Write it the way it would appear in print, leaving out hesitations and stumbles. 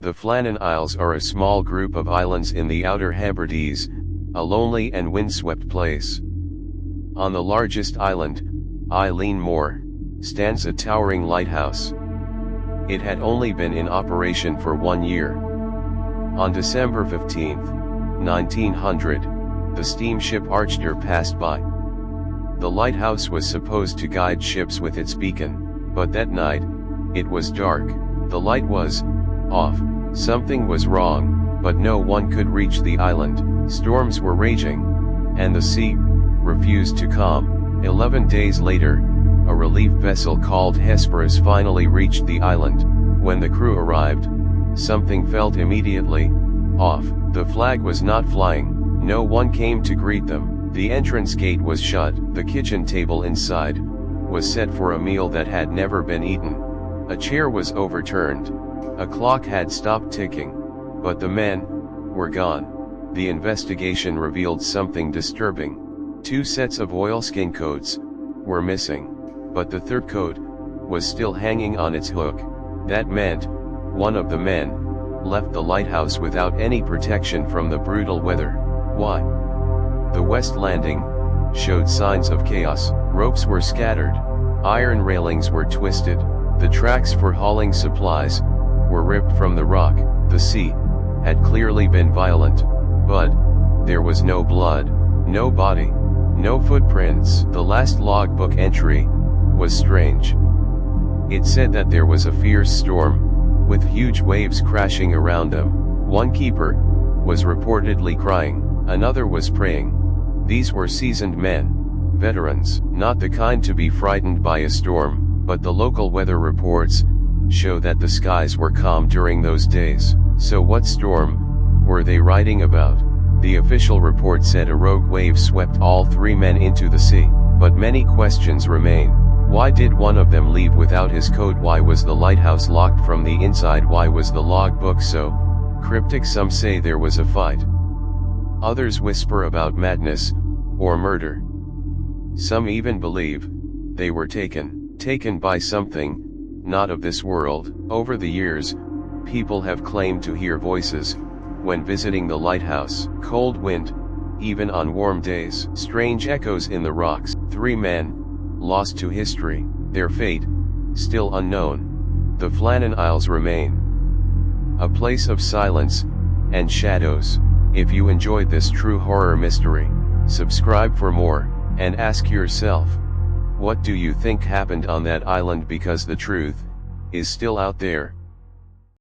The Flannan Isles are a small group of islands in the outer Hebrides, a lonely and windswept place. On the largest island, Eileen Moor, stands a towering lighthouse. It had only been in operation for 1 year. On December 15, 1900, the steamship Archer passed by. The lighthouse was supposed to guide ships with its beacon, but that night, it was dark, the light was off, something was wrong, but no one could reach the island. Storms were raging, and the sea refused to calm. 11 days later, a relief vessel called Hesperus finally reached the island. When the crew arrived, something felt immediately off. The flag was not flying, no one came to greet them. The entrance gate was shut. The kitchen table inside was set for a meal that had never been eaten. A chair was overturned. A clock had stopped ticking, but the men were gone. The investigation revealed something disturbing. 2 sets of oilskin coats were missing, but the third coat was still hanging on its hook. That meant one of the men left the lighthouse without any protection from the brutal weather. Why? The west landing showed signs of chaos. Ropes were scattered, iron railings were twisted, the tracks for hauling supplies were ripped from the rock. The sea had clearly been violent, but there was no blood, no body, no footprints. The last logbook entry was strange. It said that there was a fierce storm, with huge waves crashing around them. One keeper was reportedly crying, another was praying. These were seasoned men, veterans, not the kind to be frightened by a storm, but the local weather reports show that the skies were calm during those days. So what storm were they writing about? The official report said a rogue wave swept all 3 men into the sea, but many questions remain. Why did one of them leave without his coat? Why was the lighthouse locked from the inside? Why was the logbook so cryptic? Some say there was a fight. Others whisper about madness or murder. Some even believe they were taken by something not of this world. Over the years, people have claimed to hear voices when visiting the lighthouse. Cold wind, even on warm days. Strange echoes in the rocks. 3 men lost to history, their fate still unknown. The Flannan Isles remain a place of silence and shadows. If you enjoyed this true horror mystery, subscribe for more, and ask yourself, what do you think happened on that island? Because the truth is still out there.